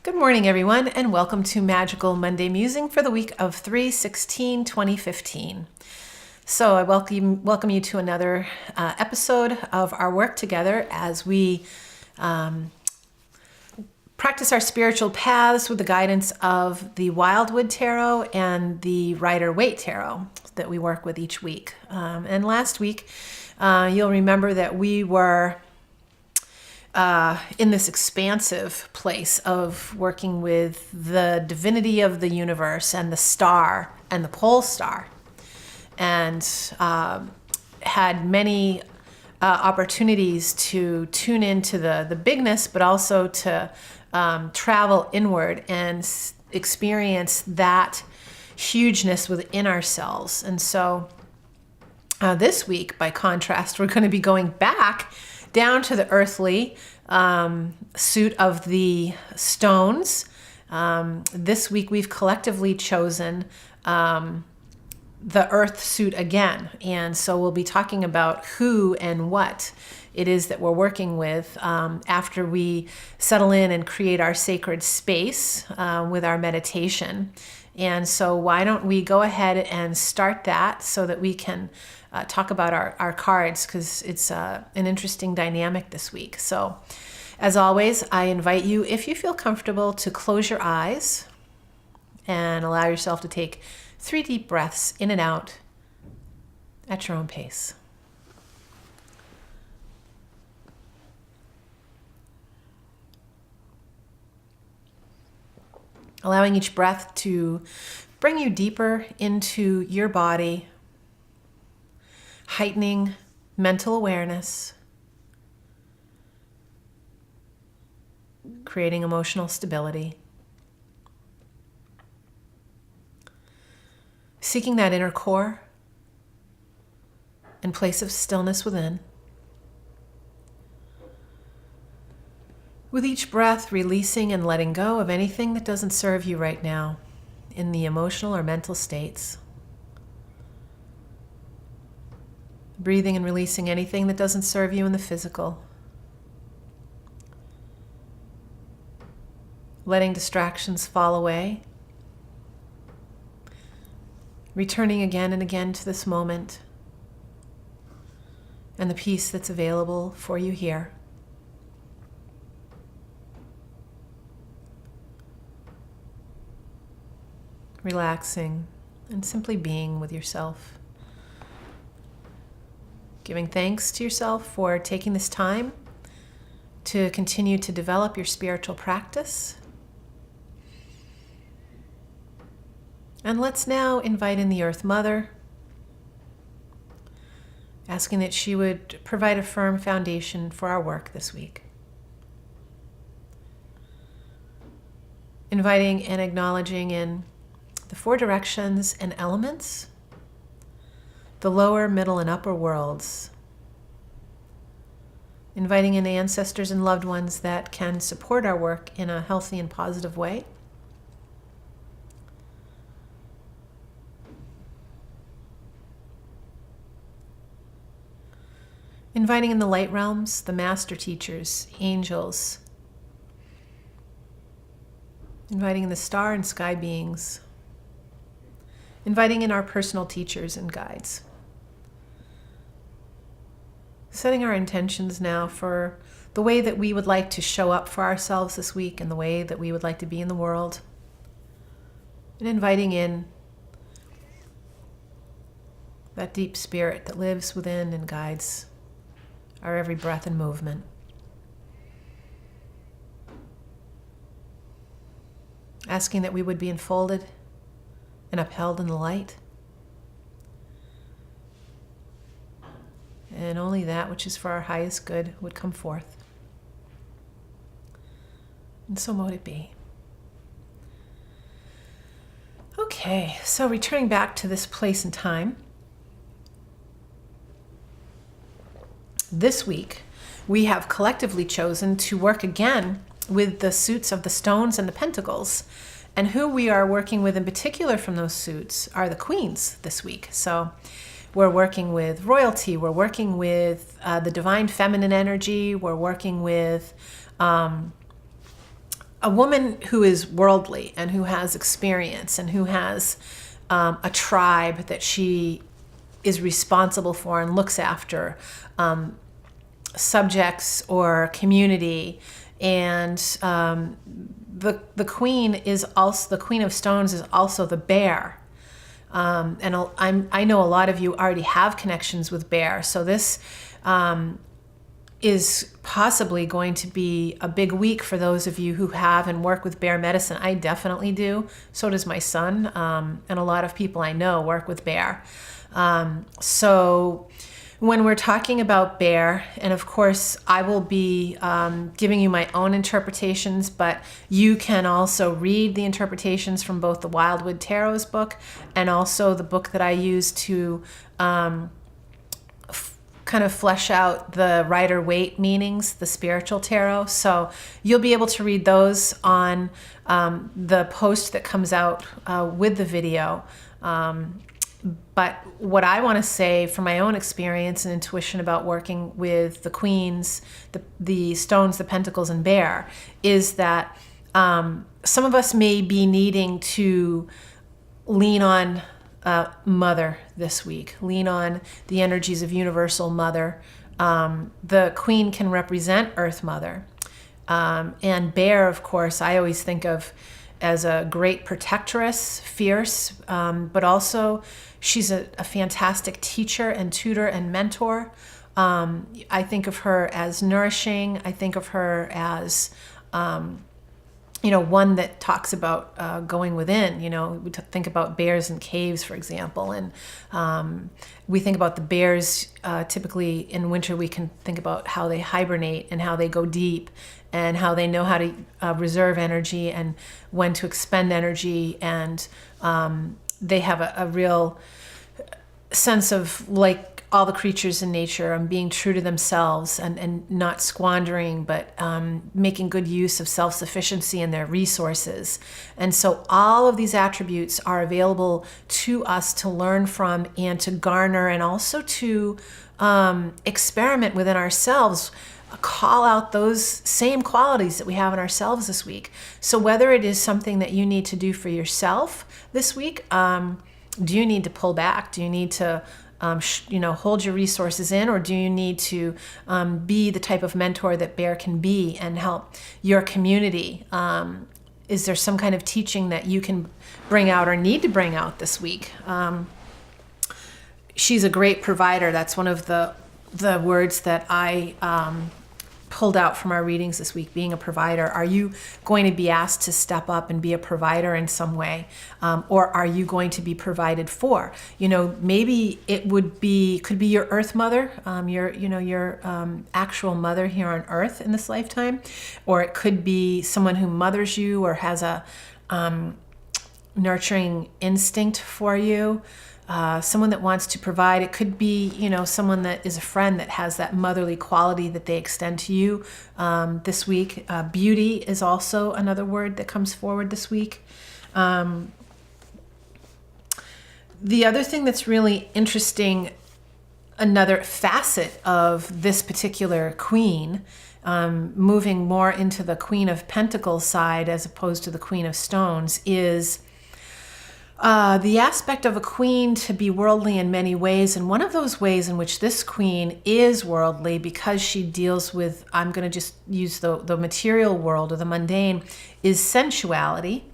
Good morning, everyone, and welcome to Magical Monday Musing for the week of 3/16/2015. So I welcome you to another episode of our work together as we practice our spiritual paths with the guidance of the Wildwood Tarot and the Rider-Waite Tarot that we work with each week. And last week, you'll remember that we were in this expansive place of working with the divinity of the universe and the star and the pole star, and had many opportunities to tune into the bigness, but also to travel inward and experience that hugeness within ourselves. And so this week, by contrast, we're going to be going back down to the earthly suit of the stones. This week we've collectively chosen the earth suit again. And so we'll be talking about who and what it is that we're working with after we settle in and create our sacred space with our meditation. And so why don't we go ahead and start that so that we can talk about our cards, because it's an interesting dynamic this week. So as always, I invite you, if you feel comfortable, to close your eyes and allow yourself to take 3 deep breaths in and out at your own pace. Allowing each breath to bring you deeper into your body, heightening mental awareness, creating emotional stability, seeking that inner core and place of stillness within. With each breath, releasing and letting go of anything that doesn't serve you right now in the emotional or mental states. Breathing and releasing anything that doesn't serve you in the physical. Letting distractions fall away. Returning again and again to this moment and the peace that's available for you here. Relaxing and simply being with yourself. Giving thanks to yourself for taking this time to continue to develop your spiritual practice. And let's now invite in the Earth Mother, asking that she would provide a firm foundation for our work this week. Inviting and acknowledging in the 4 directions and elements, the lower, middle, and upper worlds. Inviting in ancestors and loved ones that can support our work in a healthy and positive way. Inviting in the light realms, the master teachers, angels. Inviting in the star and sky beings. Inviting in our personal teachers and guides. Setting our intentions now for the way that we would like to show up for ourselves this week and the way that we would like to be in the world. And inviting in that deep spirit that lives within and guides our every breath and movement. Asking that we would be enfolded and upheld in the light. And only that which is for our highest good would come forth. And so mote it be. Okay, so returning back to this place and time. This week, we have collectively chosen to work again with the suits of the stones and the pentacles. And who we are working with in particular from those suits are the queens this week. So we're working with royalty, we're working with the divine feminine energy, we're working with a woman who is worldly and who has experience and who has a tribe that she is responsible for and looks after, subjects or community. And the queen is also, the Queen of Stones is also the bear. And I know a lot of you already have connections with bear. So this is possibly going to be a big week for those of you who have and work with bear medicine. I definitely do. So does my son. And a lot of people I know work with bear. So when we're talking about bear, and of course I will be giving you my own interpretations, but you can also read the interpretations from both the Wildwood Tarot's book and also the book that I use to kind of flesh out the rider-waite meanings, the spiritual tarot. So you'll be able to read those on the post that comes out with the video. But what I want to say from my own experience and intuition about working with the queens, the stones, the pentacles, and bear, is that some of us may be needing to lean on Mother this week, lean on the energies of Universal Mother. The queen can represent Earth Mother. And bear, of course, I always think of as a great protectress, fierce, but also she's a fantastic teacher and tutor and mentor. I think of her as nourishing. I think of her as, one that talks about going within. We think about bears in caves, for example, and we think about the bears. Typically in winter, we can think about how they hibernate and how they go deep, and how they know how to reserve energy and when to expend energy, and they have a real sense of, like all the creatures in nature, being true to themselves and not squandering, but making good use of self-sufficiency and their resources. And so all of these attributes are available to us to learn from and to garner, and also to experiment within ourselves, call out those same qualities that we have in ourselves this week. So whether it is something that you need to do for yourself this week, do you need to pull back? Do you need to hold your resources in, or do you need to be the type of mentor that bear can be and help your community? Is there some kind of teaching that you can bring out or need to bring out this week? She's a great provider. That's one of the words that I pulled out from our readings this week, being a provider. Are you going to be asked to step up and be a provider in some way? Or are you going to be provided for? Maybe it could be your Earth Mother, your actual mother here on Earth in this lifetime. Or it could be someone who mothers you or has a nurturing instinct for you. Someone that wants to provide. It could be, someone that is a friend that has that motherly quality that they extend to you this week. Beauty is also another word that comes forward this week. The other thing that's really interesting, another facet of this particular queen, moving more into the Queen of Pentacles side as opposed to the Queen of Stones, is the aspect of a queen to be worldly in many ways. And one of those ways in which this queen is worldly, because she deals with, I'm going to just use the material world or the mundane, is sensuality.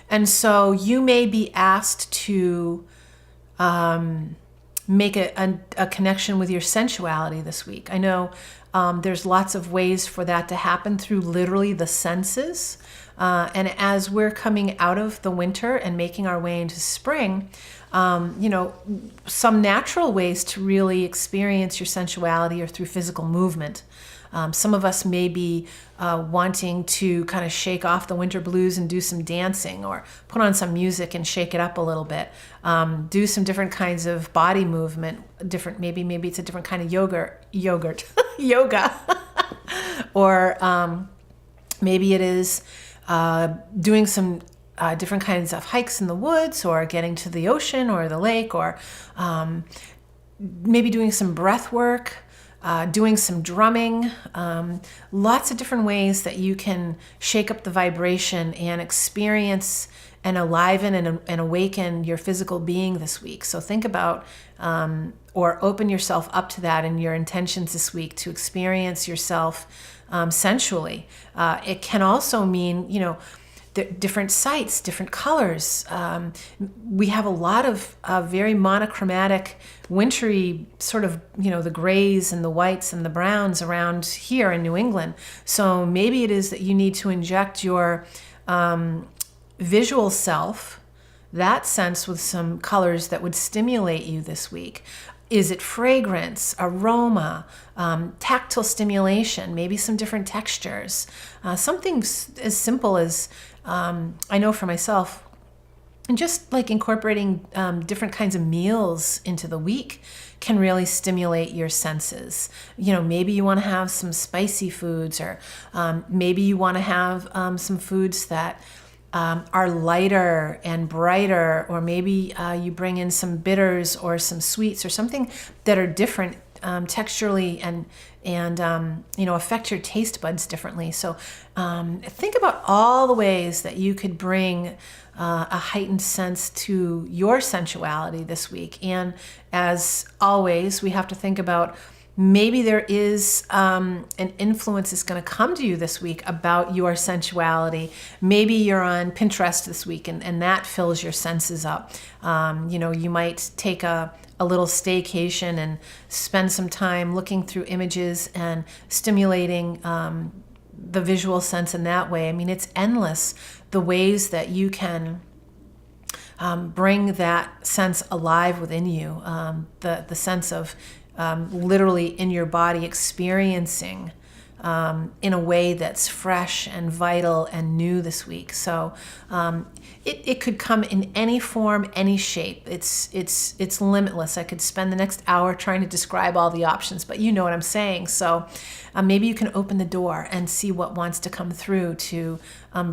And so you may be asked to make a connection with your sensuality this week. I know there's lots of ways for that to happen through literally the senses. And as we're coming out of the winter and making our way into spring, some natural ways to really experience your sensuality are through physical movement. Some of us may be wanting to kind of shake off the winter blues and do some dancing, or put on some music and shake it up a little bit. Do some different kinds of body movement. Maybe it's a different kind of yoga, or maybe it is doing some different kinds of hikes in the woods, or getting to the ocean or the lake, or maybe doing some breath work. doing some drumming, lots of different ways that you can shake up the vibration and experience and enliven and awaken your physical being this week. So think about or open yourself up to that in your intentions this week to experience yourself sensually. It can also mean, different sights, different colors. We have a lot of very monochromatic, wintry sort of, the grays and the whites and the browns around here in New England. So maybe it is that you need to inject your visual self, that sense, with some colors that would stimulate you this week. Is it fragrance, aroma, tactile stimulation, maybe some different textures? Something as simple as, I know for myself, and just like incorporating different kinds of meals into the week can really stimulate your senses. Maybe you want to have some spicy foods, or maybe you want to have some foods that are lighter and brighter, or maybe you bring in some bitters or some sweets or something that are different texturally and affect your taste buds differently. So think about all the ways that you could bring a heightened sense to your sensuality this week. And as always, we have to think about maybe there is an influence that's going to come to you this week about your sensuality. Maybe you're on Pinterest this week and that fills your senses up. You might take a little staycation and spend some time looking through images and stimulating the visual sense in that way. I mean, it's endless the ways that you can bring that sense alive within you, the sense of literally in your body experiencing in a way that's fresh and vital and new this week. So it could come in any form, any shape. It's limitless. I could spend the next hour trying to describe all the options, but you know what I'm saying. So maybe you can open the door and see what wants to come through to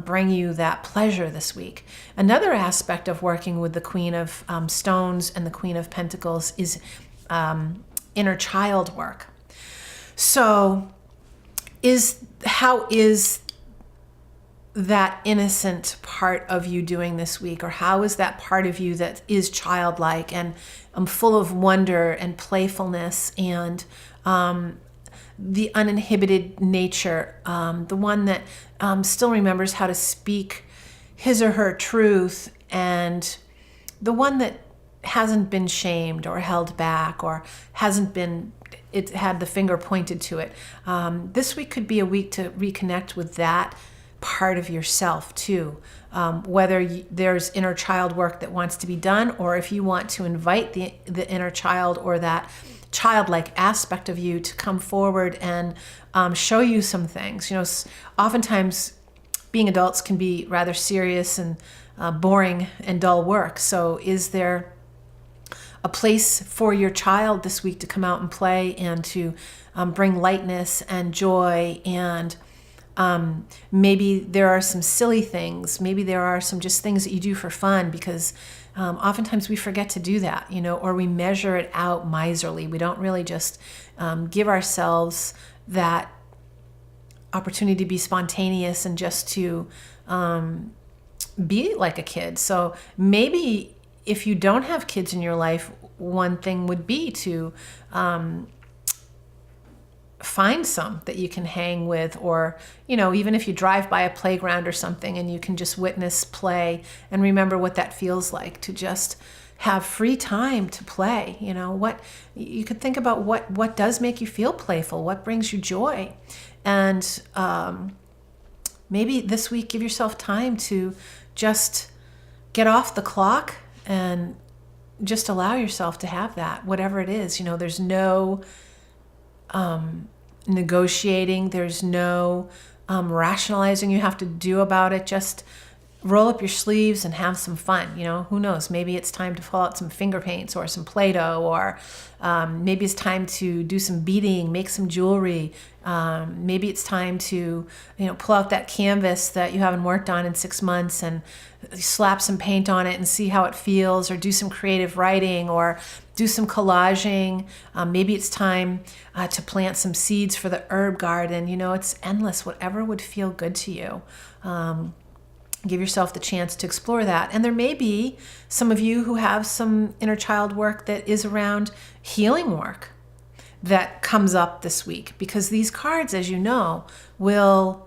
bring you that pleasure this week. Another aspect of working with the Queen of Stones and the Queen of Pentacles is inner child work. So how is that innocent part of you doing this week? Or how is that part of you that is childlike and full of wonder and playfulness and the uninhibited nature, the one that still remembers how to speak his or her truth, and the one that hasn't been shamed or held back or hasn't been, it had the finger pointed to it. This week could be a week to reconnect with that part of yourself too. Whether there's inner child work that wants to be done, or if you want to invite the inner child or that childlike aspect of you to come forward and show you some things. Oftentimes being adults can be rather serious and boring and dull work. So is there a place for your child this week to come out and play and to bring lightness and joy? And maybe there are some silly things. Maybe there are some just things that you do for fun, because oftentimes we forget to do that, or we measure it out miserly. We don't really just give ourselves that opportunity to be spontaneous and just to be like a kid. So maybe if you don't have kids in your life, one thing would be to find some that you can hang with, or even if you drive by a playground or something and you can just witness play and remember what that feels like to just have free time to play. What you could think about, what does make you feel playful, what brings you joy. And maybe this week give yourself time to just get off the clock and just allow yourself to have that, whatever it is. There's no negotiating, there's no rationalizing you have to do about it. Just roll up your sleeves and have some fun. Who knows? Maybe it's time to pull out some finger paints or some Play-Doh, or maybe it's time to do some beading, make some jewelry. Maybe it's time to, pull out that canvas that you haven't worked on in 6 months and slap some paint on it and see how it feels, or do some creative writing, or do some collaging. Maybe it's time to plant some seeds for the herb garden. It's endless, whatever would feel good to you. Give yourself the chance to explore that. And there may be some of you who have some inner child work that is around healing work that comes up this week, because these cards, as you know, will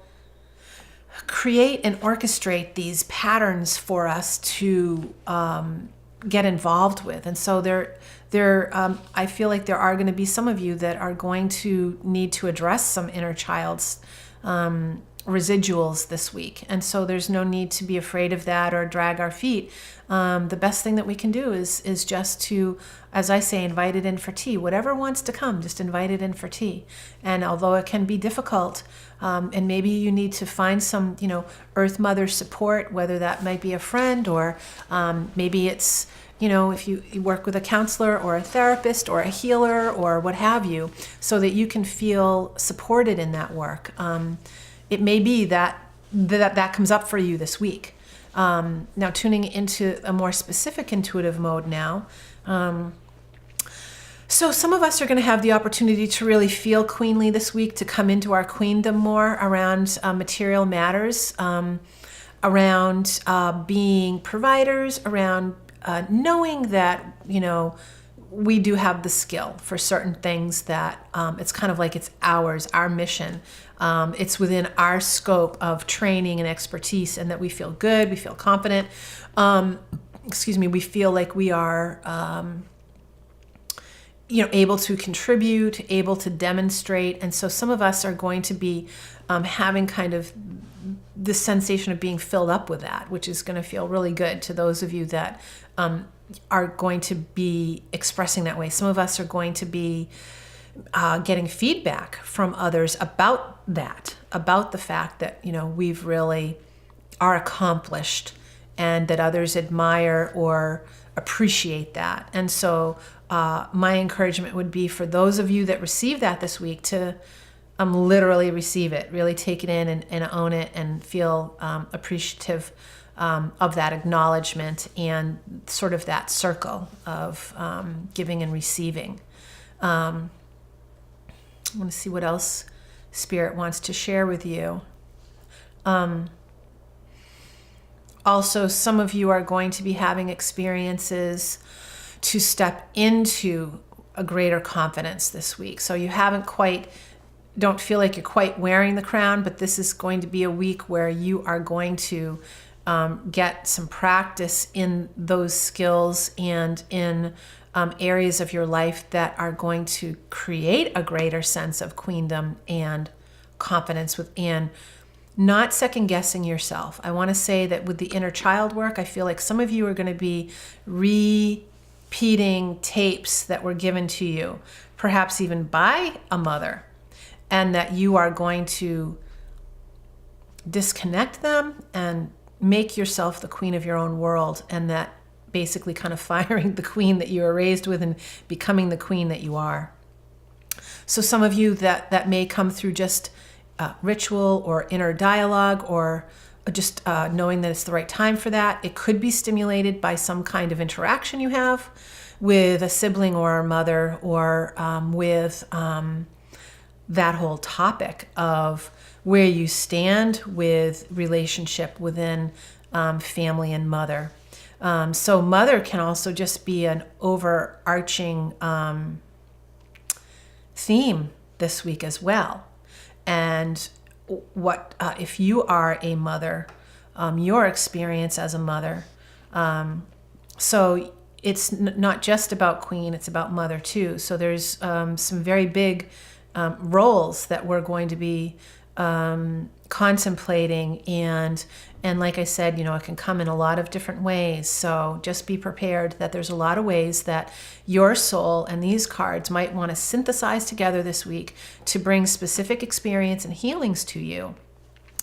create and orchestrate these patterns for us to get involved with. And so I feel like there are going to be some of you that are going to need to address some inner child's residuals this week. And so there's no need to be afraid of that or drag our feet. The best thing that we can do is just to, as I say, invite it in for tea. Whatever wants to come, just invite it in for tea. And although it can be difficult, and maybe you need to find some, Earth Mother support, whether that might be a friend, or maybe it's, if you work with a counselor or a therapist or a healer or what have you, so that you can feel supported in that work. It may be that comes up for you this week. Now, tuning into a more specific intuitive mode now. So some of us are going to have the opportunity to really feel queenly this week, to come into our queendom more around material matters, around being providers, around knowing that, we do have the skill for certain things that it's kind of like it's ours, our mission. It's within our scope of training and expertise, and that we feel good, we feel confident. We feel like we are, able to contribute, able to demonstrate. And so some of us are going to be having kind of this sensation of being filled up with that, which is going to feel really good to those of you that are going to be expressing that way. Some of us are going to be getting feedback from others about that, about the fact that, we've really are accomplished, and that others admire or appreciate that. And so my encouragement would be for those of you that receive that this week to literally receive it, really take it in and own it, and feel appreciative of that acknowledgement and sort of that circle of giving and receiving. I want to see what else Spirit wants to share with you. Also, some of you are going to be having experiences to step into a greater confidence this week. So you don't feel like you're quite wearing the crown, but this is going to be a week where you are going to get some practice in those skills and in areas of your life that are going to create a greater sense of queendom and confidence within, not second guessing yourself. I want to say that with the inner child work, I feel like some of you are going to be repeating tapes that were given to you, perhaps even by a mother, and that you are going to disconnect them and make yourself the queen of your own world, and that basically kind of firing the queen that you were raised with and becoming the queen that you are. So some of you that may come through just ritual or inner dialogue, or just knowing that it's the right time for that. It could be stimulated by some kind of interaction you have with a sibling or a mother, or with that whole topic of where you stand with relationship within family and mother. So mother can also just be an overarching theme this week as well. And what if you are a mother, your experience as a mother. So it's not just about queen, it's about mother too. So there's some very big roles that we're going to be contemplating, and like I said, it can come in a lot of different ways. So just be prepared that there's a lot of ways that your soul and these cards might want to synthesize together this week to bring specific experience and healings to you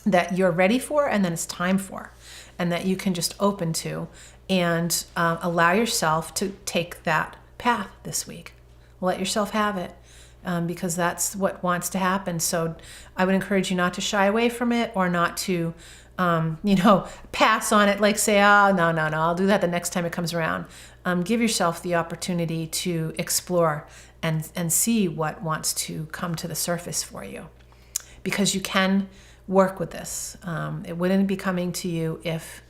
that you're ready for and then it's time for. and that you can just open to, and allow yourself to take that path this week. Let yourself have it, because that's what wants to happen. So I would encourage you not to shy away from it, or not to pass on it, like say, oh, no, I'll do that the next time it comes around. Give yourself the opportunity to explore and see what wants to come to the surface for you, because you can work with this. It wouldn't be coming to you if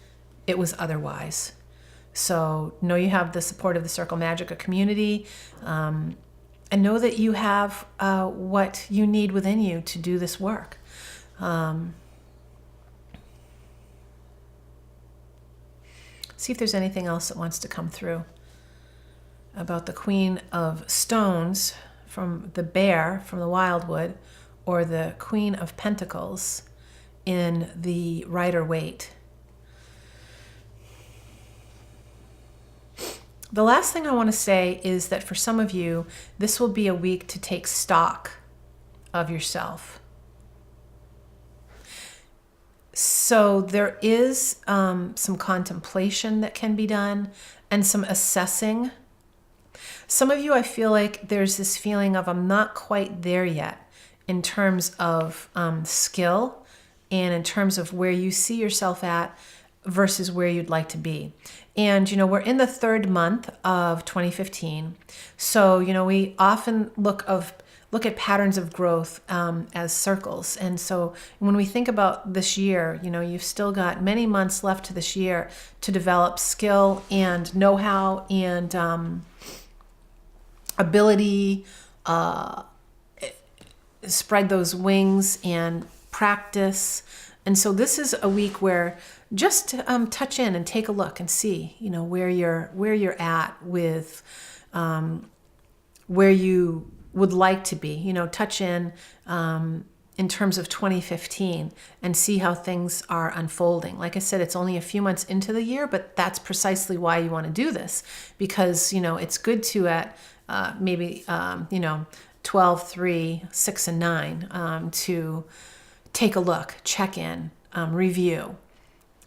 it was otherwise. So know you have the support of the Circle Magica community, and know that you have what you need within you to do this work. See if there's anything else that wants to come through about the Queen of Stones from the Bear from the Wildwood, or the Queen of Pentacles in the rider-waite. The last thing I want to say is that for some of you, this will be a week to take stock of yourself. So there is some contemplation that can be done, and some assessing. Some of you, I feel like there's this feeling of, I'm not quite there yet in terms of skill, and in terms of where you see yourself at versus where you'd like to be. And, we're in the third month of 2015. So, we often look at patterns of growth as circles. And so when we think about this year, you've still got many months left to this year to develop skill and know-how and ability, spread those wings and practice. And so this is a week where just touch in and take a look and see, where you're at with where you would like to be. Touch in terms of 2015 and see how things are unfolding. Like I said, it's only a few months into the year, but that's precisely why you want to do this, because it's good to at maybe 12, 3, 6, and 9 to take a look, check in, review,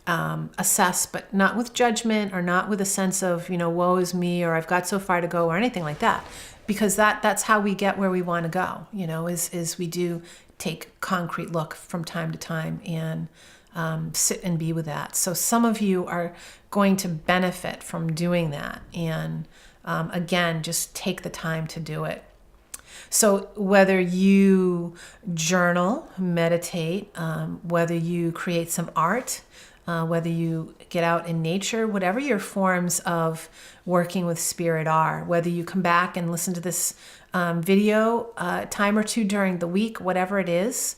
assess, but not with judgment, or not with a sense of, woe is me, or I've got so far to go, or anything like that. Because that's how we get where we want to go, is we do take concrete look from time to time and sit and be with that. So some of you are going to benefit from doing that. And again, just take the time to do it. So whether you journal, meditate, whether you create some art, whether you get out in nature, whatever your forms of working with spirit are, whether you come back and listen to this video a time or two during the week, whatever it is,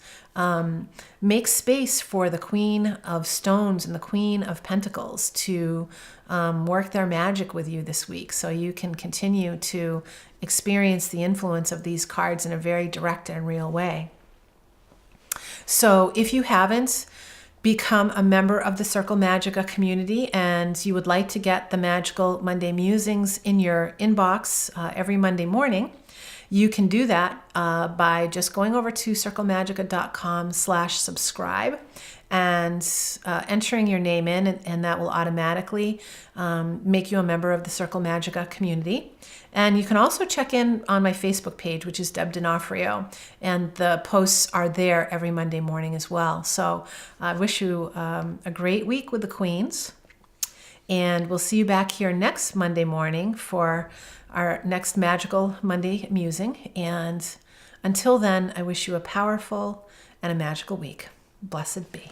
make space for the Queen of Stones and the Queen of Pentacles to work their magic with you this week, so you can continue to experience the influence of these cards in a very direct and real way. So if you haven't become a member of the Circle Magica community, and you would like to get the Magical Monday Musings in your inbox every Monday morning, you can do that by just going over to circlemagica.com/subscribe and entering your name in, and that will automatically make you a member of the Circle Magica community. And you can also check in on my Facebook page, which is Deb D'Onofrio, and the posts are there every Monday morning as well. So I wish you a great week with the Queens, and we'll see you back here next Monday morning for our next Magical Monday Musing. And until then, I wish you a powerful and a magical week. Blessed be.